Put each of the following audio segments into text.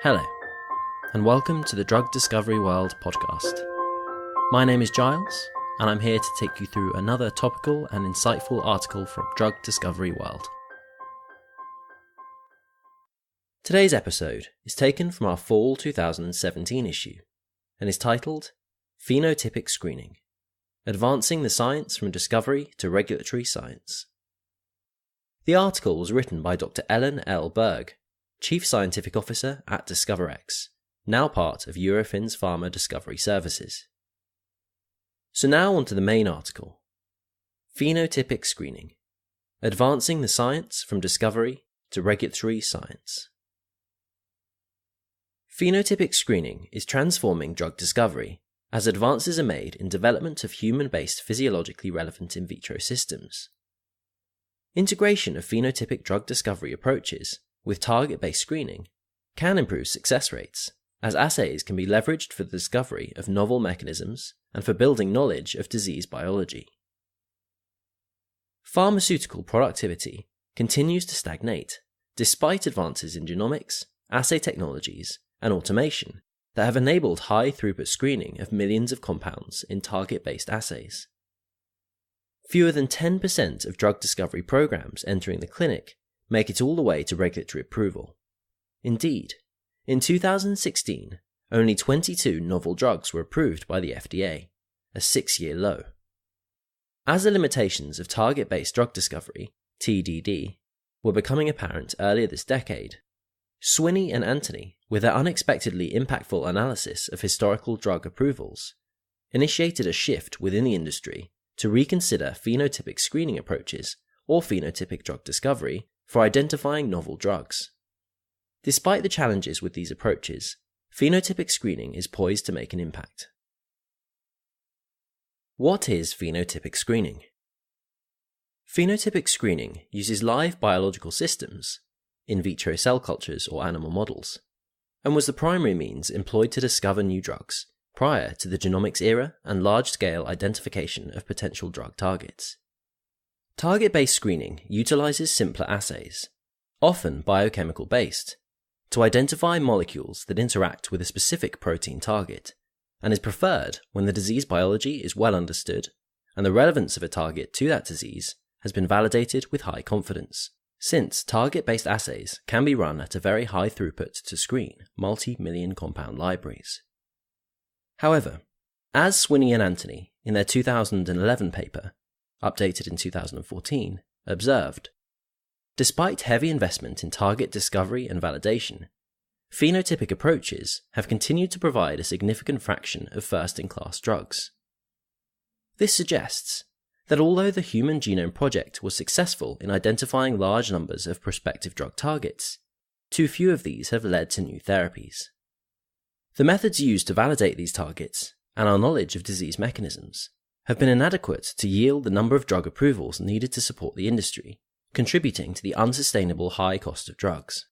Hello, and welcome to the Drug Discovery World podcast. My name is Giles, and I'm here to take you through another topical and insightful article from Drug Discovery World. Today's episode is taken from our fall 2017 issue, and is titled Phenotypic Screening: Advancing the Science from Discovery to Regulatory Science. The article was written by Dr. Ellen L. Berg, Chief Scientific Officer at DiscoverX, now part of Eurofins Pharma Discovery Services. So now on to the main article. Phenotypic Screening: Advancing the Science from Discovery to Regulatory Science. Phenotypic screening is transforming drug discovery as advances are made in development of human-based physiologically relevant in vitro systems. Integration of phenotypic drug discovery approaches with target-based screening can improve success rates, as assays can be leveraged for the discovery of novel mechanisms and for building knowledge of disease biology. Pharmaceutical productivity continues to stagnate despite advances in genomics, assay technologies, and automation that have enabled high-throughput screening of millions of compounds in target-based assays. Fewer than 10% of drug discovery programs entering the clinic make it all the way to regulatory approval. Indeed, in 2016, only 22 novel drugs were approved by the FDA, a 6-year low. As the limitations of target-based drug discovery, TDD, were becoming apparent earlier this decade, Swinney and Anthony, with their unexpectedly impactful analysis of historical drug approvals, initiated a shift within the industry to reconsider phenotypic screening approaches or phenotypic drug discovery for identifying novel drugs. Despite the challenges with these approaches, phenotypic screening is poised to make an impact. What is phenotypic screening? Phenotypic screening uses live biological systems, in vitro cell cultures or animal models, and was the primary means employed to discover new drugs prior to the genomics era and large-scale identification of potential drug targets. Target-based screening utilizes simpler assays, often biochemical-based, to identify molecules that interact with a specific protein target, and is preferred when the disease biology is well understood and the relevance of a target to that disease has been validated with high confidence, since target-based assays can be run at a very high throughput to screen multi-million compound libraries. However, as Swinney and Anthony, in their 2011 paper, updated in 2014, observed, despite heavy investment in target discovery and validation, phenotypic approaches have continued to provide a significant fraction of first-in-class drugs. This suggests that although the Human Genome Project was successful in identifying large numbers of prospective drug targets, too few of these have led to new therapies. The methods used to validate these targets, and our knowledge of disease mechanisms, have been inadequate to yield the number of drug approvals needed to support the industry, contributing to the unsustainable high cost of drugs.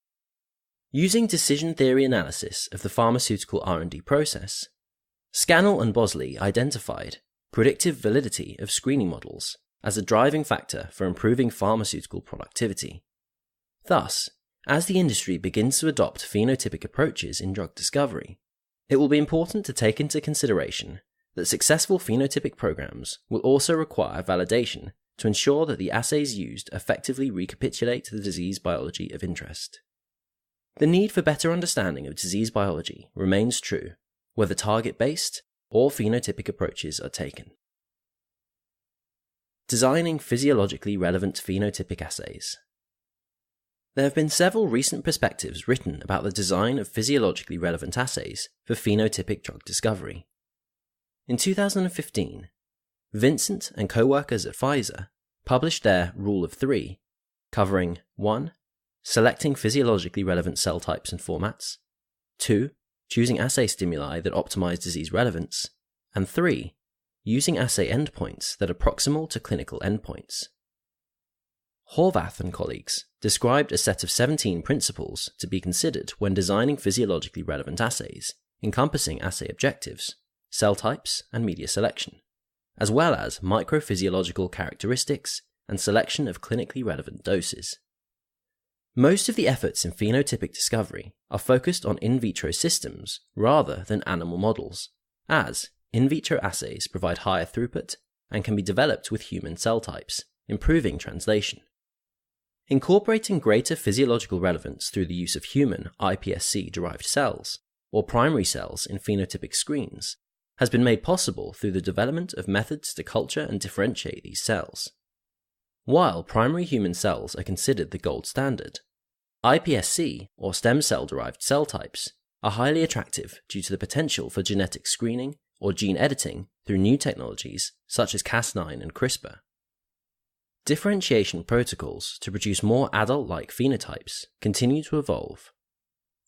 Using decision theory analysis of the pharmaceutical R&D process, Scannell and Bosley identified predictive validity of screening models as a driving factor for improving pharmaceutical productivity. Thus, as the industry begins to adopt phenotypic approaches in drug discovery, it will be important to take into consideration that successful phenotypic programs will also require validation to ensure that the assays used effectively recapitulate the disease biology of interest. The need for better understanding of disease biology remains true, whether target-based or phenotypic approaches are taken. Designing physiologically relevant phenotypic assays. There have been several recent perspectives written about the design of physiologically relevant assays for phenotypic drug discovery. In 2015, Vincent and co-workers at Pfizer published their Rule of Three, covering 1. Selecting physiologically relevant cell types and formats, 2. Choosing assay stimuli that optimize disease relevance, and 3. Using assay endpoints that are proximal to clinical endpoints. Horvath and colleagues described a set of 17 principles to be considered when designing physiologically relevant assays, encompassing assay objectives, cell types, and media selection, as well as microphysiological characteristics and selection of clinically relevant doses. Most of the efforts in phenotypic discovery are focused on in vitro systems rather than animal models, as in vitro assays provide higher throughput and can be developed with human cell types, improving translation. Incorporating greater physiological relevance through the use of human iPSC-derived cells, or primary cells in phenotypic screens, has been made possible through the development of methods to culture and differentiate these cells. While primary human cells are considered the gold standard, iPSC, or stem cell-derived cell types, are highly attractive due to the potential for genetic screening or gene editing through new technologies such as Cas9 and CRISPR. Differentiation protocols to produce more adult-like phenotypes continue to evolve.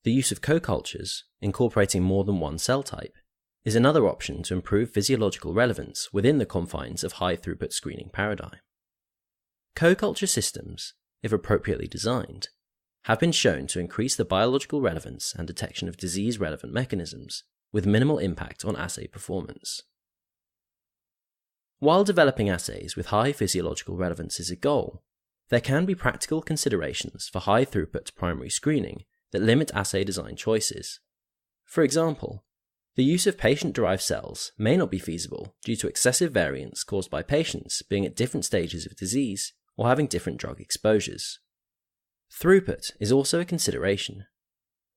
The use of co-cultures, incorporating more than one cell type, is another option to improve physiological relevance within the confines of high-throughput screening paradigm. Co-culture systems, if appropriately designed, have been shown to increase the biological relevance and detection of disease-relevant mechanisms with minimal impact on assay performance. While developing assays with high physiological relevance is a goal, there can be practical considerations for high-throughput primary screening that limit assay design choices. For example, the use of patient-derived cells may not be feasible due to excessive variance caused by patients being at different stages of disease or having different drug exposures. Throughput is also a consideration.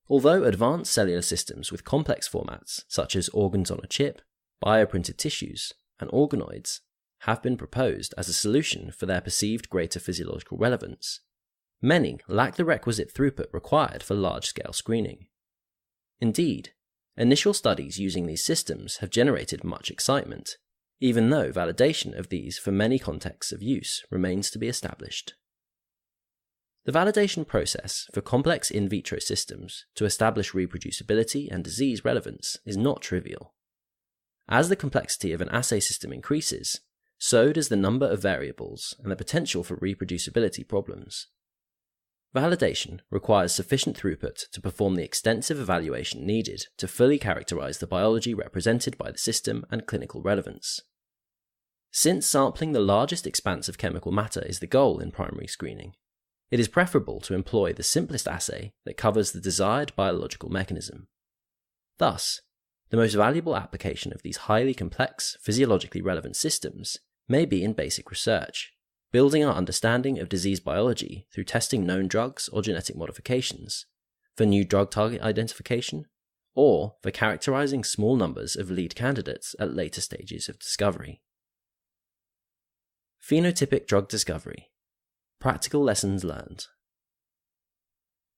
Although advanced cellular systems with complex formats such as organs on a chip, bioprinted tissues, and organoids have been proposed as a solution for their perceived greater physiological relevance, many lack the requisite throughput required for large-scale screening. Indeed, initial studies using these systems have generated much excitement, even though validation of these for many contexts of use remains to be established. The validation process for complex in vitro systems to establish reproducibility and disease relevance is not trivial. As the complexity of an assay system increases, so does the number of variables and the potential for reproducibility problems. Validation requires sufficient throughput to perform the extensive evaluation needed to fully characterize the biology represented by the system and clinical relevance. Since sampling the largest expanse of chemical matter is the goal in primary screening, it is preferable to employ the simplest assay that covers the desired biological mechanism. Thus, the most valuable application of these highly complex, physiologically relevant systems may be in basic research, building our understanding of disease biology through testing known drugs or genetic modifications, for new drug target identification, or for characterizing small numbers of lead candidates at later stages of discovery. Phenotypic drug discovery. Practical lessons learned.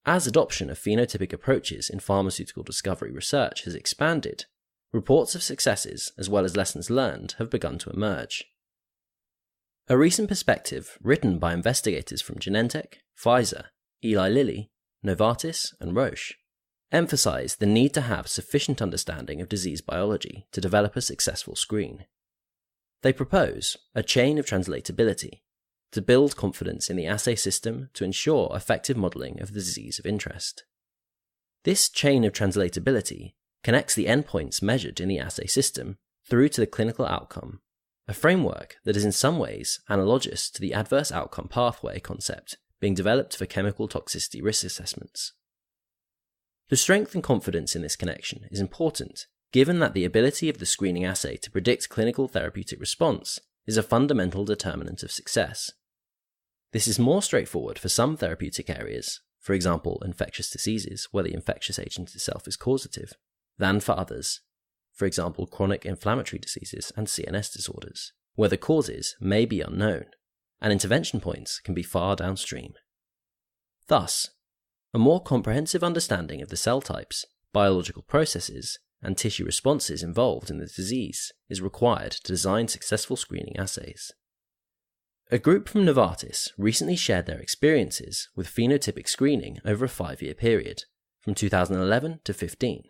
As adoption of phenotypic approaches in pharmaceutical discovery research has expanded, reports of successes as well as lessons learned have begun to emerge. A recent perspective written by investigators from Genentech, Pfizer, Eli Lilly, Novartis, and Roche emphasized the need to have sufficient understanding of disease biology to develop a successful screen. They propose a chain of translatability to build confidence in the assay system to ensure effective modelling of the disease of interest. This chain of translatability connects the endpoints measured in the assay system through to the clinical outcome, a framework that is in some ways analogous to the adverse outcome pathway concept being developed for chemical toxicity risk assessments. The strength and confidence in this connection is important, given that the ability of the screening assay to predict clinical therapeutic response is a fundamental determinant of success. This is more straightforward for some therapeutic areas, for example infectious diseases where the infectious agent itself is causative, than for others, for example chronic inflammatory diseases and CNS disorders, where the causes may be unknown, and intervention points can be far downstream. Thus, a more comprehensive understanding of the cell types, biological processes, and tissue responses involved in the disease is required to design successful screening assays. A group from Novartis recently shared their experiences with phenotypic screening over a 5-year period, from 2011 to 15.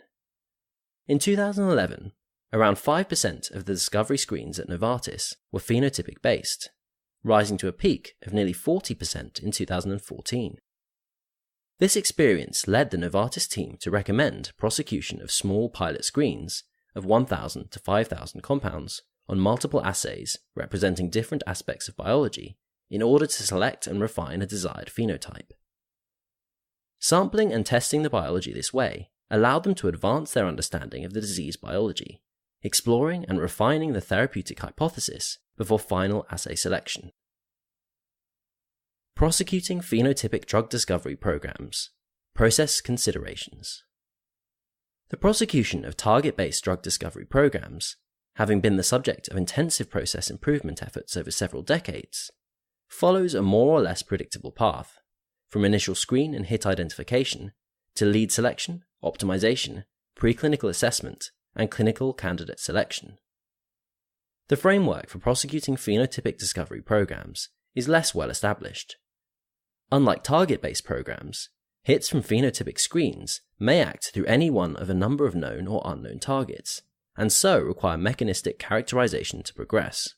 In 2011, around 5% of the discovery screens at Novartis were phenotypic based, rising to a peak of nearly 40% in 2014. This experience led the Novartis team to recommend prosecution of small pilot screens of 1,000 to 5,000 compounds on multiple assays representing different aspects of biology in order to select and refine a desired phenotype. Sampling and testing the biology this way allowed them to advance their understanding of the disease biology, exploring and refining the therapeutic hypothesis before final assay selection. Prosecuting phenotypic drug discovery programs. Process considerations. The prosecution of target-based drug discovery programs, having been the subject of intensive process improvement efforts over several decades, follows a more or less predictable path, from initial screen and hit identification to lead selection, optimization, preclinical assessment, and clinical candidate selection. The framework for prosecuting phenotypic discovery programs is less well established. Unlike target-based programs, hits from phenotypic screens may act through any one of a number of known or unknown targets, and so require mechanistic characterization to progress.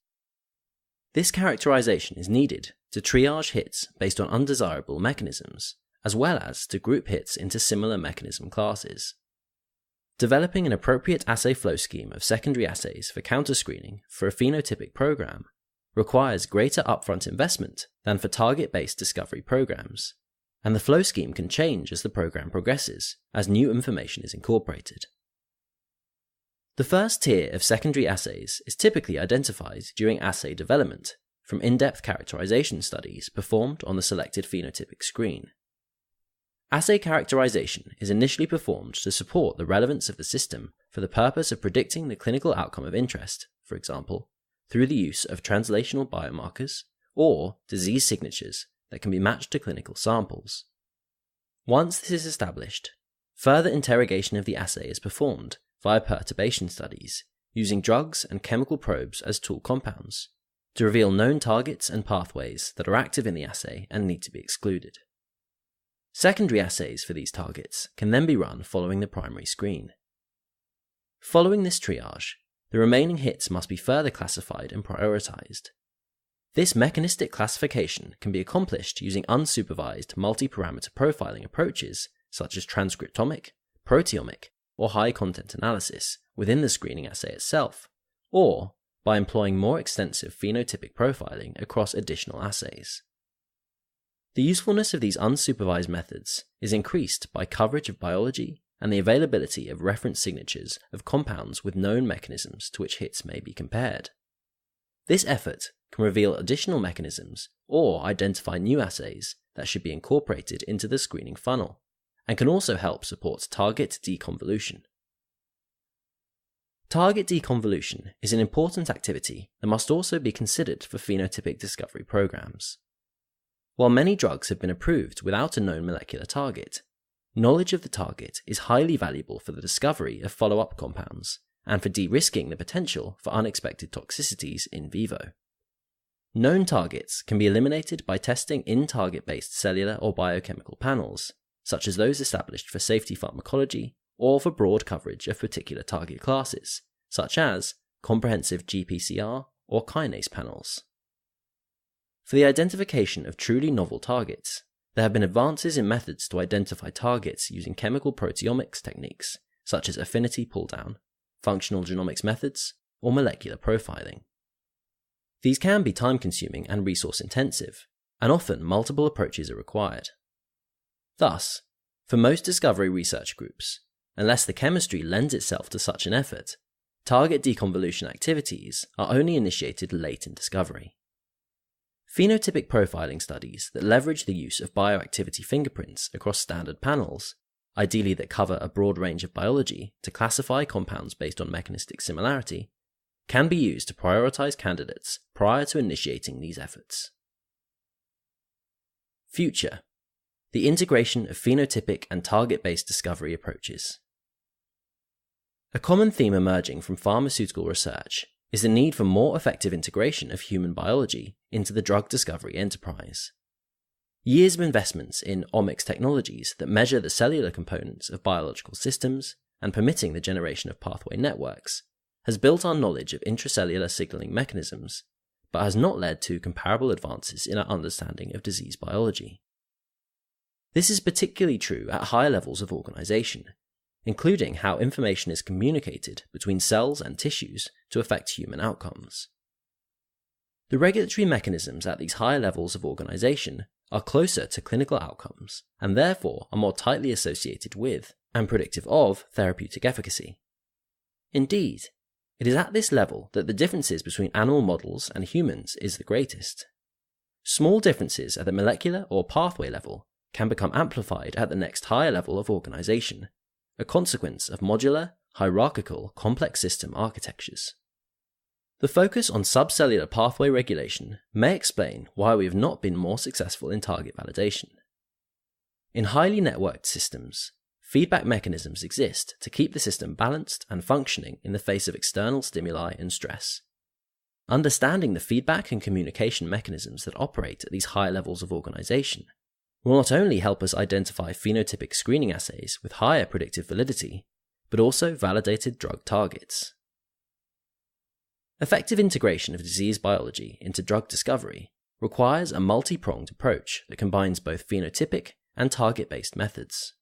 This characterization is needed to triage hits based on undesirable mechanisms, as well as to group hits into similar mechanism classes. Developing an appropriate assay flow scheme of secondary assays for counter-screening for a phenotypic program requires greater upfront investment than for target-based discovery programs, and the flow scheme can change as the program progresses, as new information is incorporated. The first tier of secondary assays is typically identified during assay development from in-depth characterization studies performed on the selected phenotypic screen. Assay characterization is initially performed to support the relevance of the system for the purpose of predicting the clinical outcome of interest, for example, through the use of translational biomarkers or disease signatures that can be matched to clinical samples. Once this is established, further interrogation of the assay is performed via perturbation studies, using drugs and chemical probes as tool compounds, to reveal known targets and pathways that are active in the assay and need to be excluded. Secondary assays for these targets can then be run following the primary screen. Following this triage, the remaining hits must be further classified and prioritized. This mechanistic classification can be accomplished using unsupervised multi-parameter profiling approaches such as transcriptomic, proteomic, or high-content analysis within the screening assay itself, or by employing more extensive phenotypic profiling across additional assays. The usefulness of these unsupervised methods is increased by coverage of biology and the availability of reference signatures of compounds with known mechanisms to which hits may be compared. This effort can reveal additional mechanisms or identify new assays that should be incorporated into the screening funnel, and can also help support target deconvolution. Target deconvolution is an important activity that must also be considered for phenotypic discovery programs. While many drugs have been approved without a known molecular target, knowledge of the target is highly valuable for the discovery of follow-up compounds and for de-risking the potential for unexpected toxicities in vivo. Known targets can be eliminated by testing in-target-based cellular or biochemical panels, such as those established for safety pharmacology or for broad coverage of particular target classes, such as comprehensive GPCR or kinase panels. For the identification of truly novel targets, there have been advances in methods to identify targets using chemical proteomics techniques, such as affinity pull-down, functional genomics methods, or molecular profiling. These can be time-consuming and resource-intensive, and often multiple approaches are required. Thus, for most discovery research groups, unless the chemistry lends itself to such an effort, target deconvolution activities are only initiated late in discovery. Phenotypic profiling studies that leverage the use of bioactivity fingerprints across standard panels, ideally that cover a broad range of biology to classify compounds based on mechanistic similarity, can be used to prioritize candidates prior to initiating these efforts. Future: the integration of phenotypic and target-based discovery approaches. A common theme emerging from pharmaceutical research is the need for more effective integration of human biology into the drug discovery enterprise. Years of investments in omics technologies that measure the cellular components of biological systems and permitting the generation of pathway networks has built our knowledge of intracellular signaling mechanisms, but has not led to comparable advances in our understanding of disease biology. This is particularly true at higher levels of organization, including how information is communicated between cells and tissues to affect human outcomes. The regulatory mechanisms at these higher levels of organization are closer to clinical outcomes and therefore are more tightly associated with and predictive of therapeutic efficacy. Indeed, it is at this level that the differences between animal models and humans is the greatest. Small differences at the molecular or pathway level can become amplified at the next higher level of organization, a consequence of modular, hierarchical, complex system architectures. The focus on subcellular pathway regulation may explain why we have not been more successful in target validation. In highly networked systems, feedback mechanisms exist to keep the system balanced and functioning in the face of external stimuli and stress. Understanding the feedback and communication mechanisms that operate at these higher levels of organization will not only help us identify phenotypic screening assays with higher predictive validity, but also validated drug targets. Effective integration of disease biology into drug discovery requires a multi-pronged approach that combines both phenotypic and target-based methods.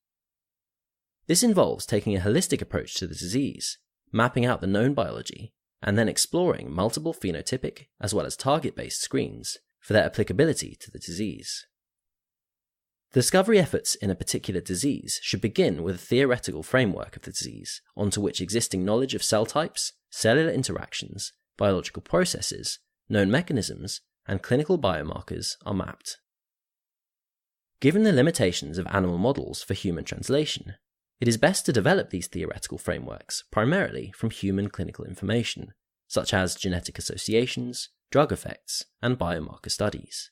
This involves taking a holistic approach to the disease, mapping out the known biology, and then exploring multiple phenotypic as well as target-based screens for their applicability to the disease. Discovery efforts in a particular disease should begin with a theoretical framework of the disease onto which existing knowledge of cell types, cellular interactions, biological processes, known mechanisms, and clinical biomarkers are mapped. Given the limitations of animal models for human translation, it is best to develop these theoretical frameworks primarily from human clinical information, such as genetic associations, drug effects, and biomarker studies.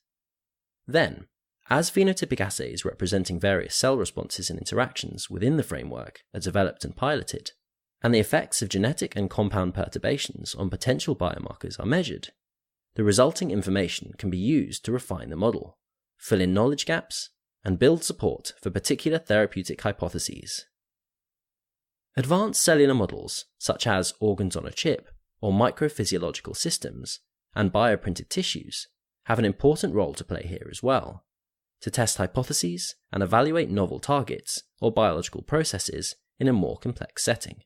Then, as phenotypic assays representing various cell responses and interactions within the framework are developed and piloted, and the effects of genetic and compound perturbations on potential biomarkers are measured, the resulting information can be used to refine the model, fill in knowledge gaps, and build support for particular therapeutic hypotheses. Advanced cellular models, such as organs on a chip or microphysiological systems and bioprinted tissues, have an important role to play here as well, to test hypotheses and evaluate novel targets or biological processes in a more complex setting,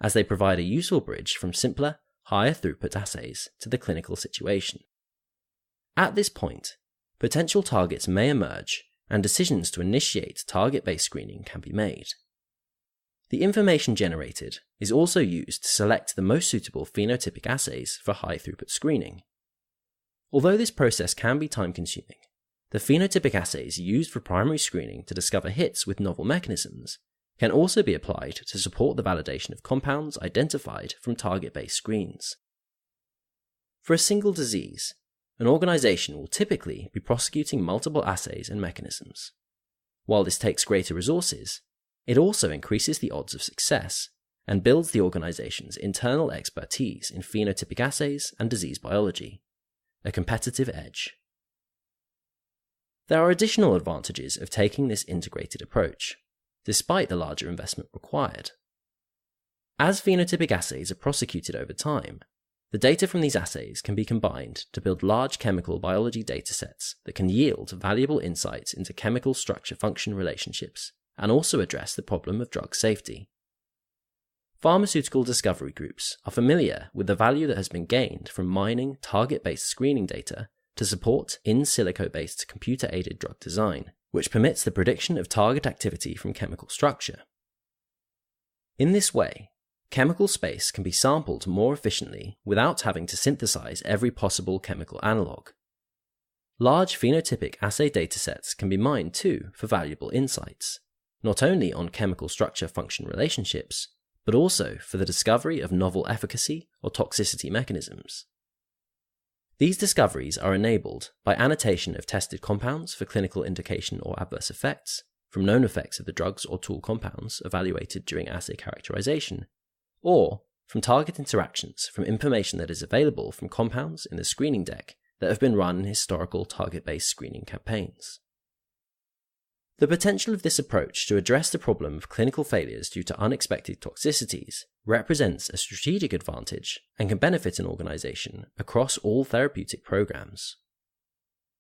as they provide a useful bridge from simpler, higher throughput assays to the clinical situation. At this point, potential targets may emerge and decisions to initiate target-based screening can be made. The information generated is also used to select the most suitable phenotypic assays for high-throughput screening. Although this process can be time-consuming, the phenotypic assays used for primary screening to discover hits with novel mechanisms can also be applied to support the validation of compounds identified from target-based screens. For a single disease, an organization will typically be prosecuting multiple assays and mechanisms. While this takes greater resources, it also increases the odds of success and builds the organization's internal expertise in phenotypic assays and disease biology, a competitive edge. There are additional advantages of taking this integrated approach, despite the larger investment required. As phenotypic assays are prosecuted over time, the data from these assays can be combined to build large chemical biology datasets that can yield valuable insights into chemical structure-function relationships and also address the problem of drug safety. Pharmaceutical discovery groups are familiar with the value that has been gained from mining target-based screening data to support in silico-based computer-aided drug design, which permits the prediction of target activity from chemical structure. In this way, chemical space can be sampled more efficiently without having to synthesize every possible chemical analog. Large phenotypic assay datasets can be mined too for valuable insights, not only on chemical structure-function relationships, but also for the discovery of novel efficacy or toxicity mechanisms. These discoveries are enabled by annotation of tested compounds for clinical indication or adverse effects, from known effects of the drugs or tool compounds evaluated during assay characterization, or from target interactions from information that is available from compounds in the screening deck that have been run in historical target-based screening campaigns. The potential of this approach to address the problem of clinical failures due to unexpected toxicities represents a strategic advantage and can benefit an organization across all therapeutic programs.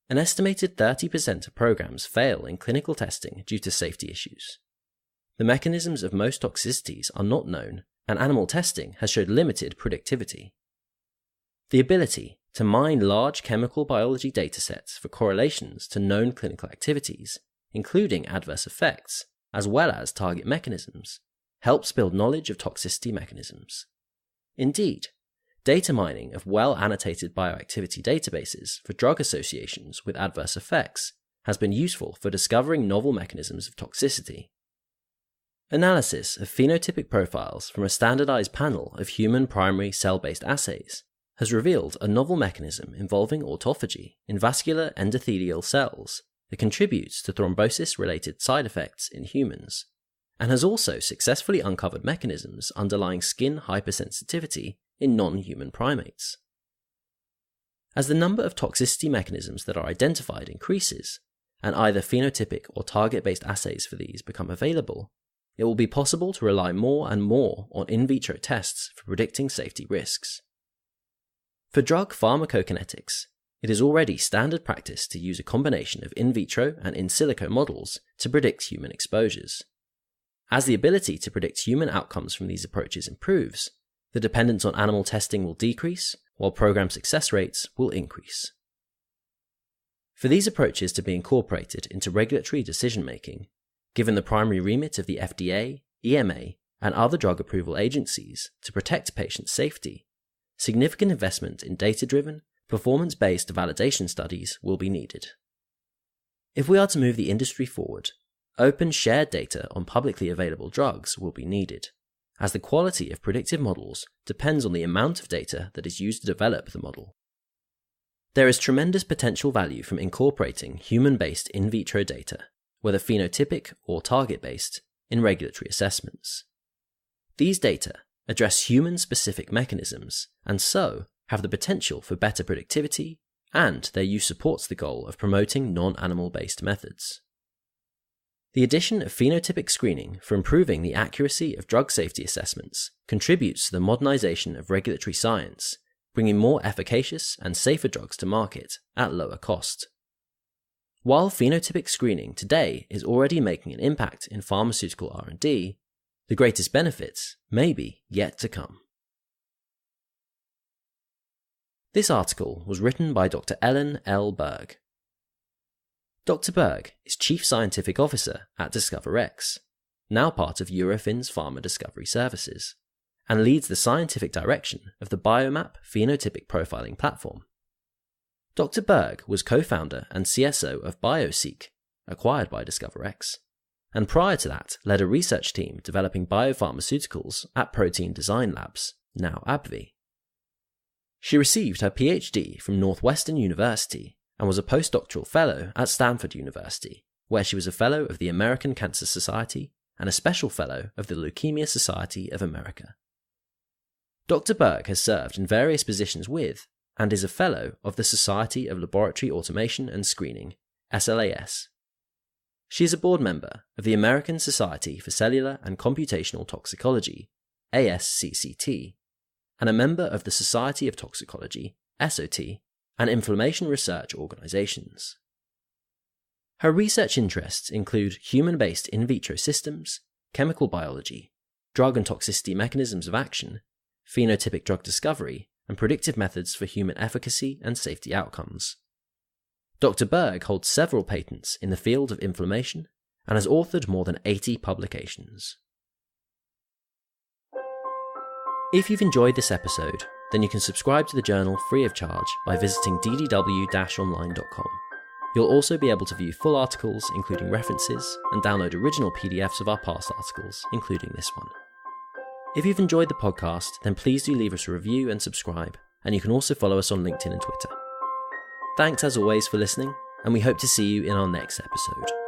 An estimated 30% of programs fail in clinical testing due to safety issues. The mechanisms of most toxicities are not known, and animal testing has showed limited predictivity. The ability to mine large chemical biology datasets for correlations to known clinical activities, including adverse effects, as well as target mechanisms, helps build knowledge of toxicity mechanisms. Indeed, data mining of well-annotated bioactivity databases for drug associations with adverse effects has been useful for discovering novel mechanisms of toxicity. Analysis of phenotypic profiles from a standardized panel of human primary cell-based assays has revealed a novel mechanism involving autophagy in vascular endothelial cells that contributes to thrombosis-related side effects in humans, and has also successfully uncovered mechanisms underlying skin hypersensitivity in non-human primates. As the number of toxicity mechanisms that are identified increases, and either phenotypic or target-based assays for these become available, it will be possible to rely more and more on in vitro tests for predicting safety risks. For drug pharmacokinetics, it is already standard practice to use a combination of in vitro and in silico models to predict human exposures. As the ability to predict human outcomes from these approaches improves, the dependence on animal testing will decrease, while program success rates will increase. For these approaches to be incorporated into regulatory decision-making, given the primary remit of the FDA, EMA, and other drug approval agencies to protect patient safety, significant investment in data-driven, performance-based validation studies will be needed. If we are to move the industry forward, open shared data on publicly available drugs will be needed, as the quality of predictive models depends on the amount of data that is used to develop the model. There is tremendous potential value from incorporating human-based in vitro data, whether phenotypic or target-based, in regulatory assessments. These data address human-specific mechanisms and so have the potential for better productivity, and their use supports the goal of promoting non-animal-based methods. The addition of phenotypic screening for improving the accuracy of drug safety assessments contributes to the modernization of regulatory science, bringing more efficacious and safer drugs to market at lower cost. While phenotypic screening today is already making an impact in pharmaceutical R&D, the greatest benefits may be yet to come. This article was written by Dr. Ellen L. Berg. Dr. Berg is Chief Scientific Officer at DiscoverX, now part of Eurofin's Pharma Discovery Services, and leads the scientific direction of the Biomap phenotypic profiling platform. Dr. Berg was co-founder and CSO of BioSeq, acquired by DiscoverX, and prior to that led a research team developing biopharmaceuticals at Protein Design Labs, now AbbVie. She received her PhD from Northwestern University and was a postdoctoral fellow at Stanford University, where she was a fellow of the American Cancer Society and a special fellow of the Leukemia Society of America. Dr. Berg has served in various positions with and is a fellow of the Society of Laboratory Automation and Screening, SLAS. She is a board member of the American Society for Cellular and Computational Toxicology, ASCCT, and a member of the Society of Toxicology, SOT, and inflammation research organizations. Her research interests include human-based in vitro systems, chemical biology, drug and toxicity mechanisms of action, phenotypic drug discovery, and predictive methods for human efficacy and safety outcomes. Dr. Berg holds several patents in the field of inflammation and has authored more than 80 publications. If you've enjoyed this episode, then you can subscribe to the journal free of charge by visiting ddw-online.com. You'll also be able to view full articles, including references, and download original PDFs of our past articles, including this one. If you've enjoyed the podcast, then please do leave us a review and subscribe, and you can also follow us on LinkedIn and Twitter. Thanks as always for listening, and we hope to see you in our next episode.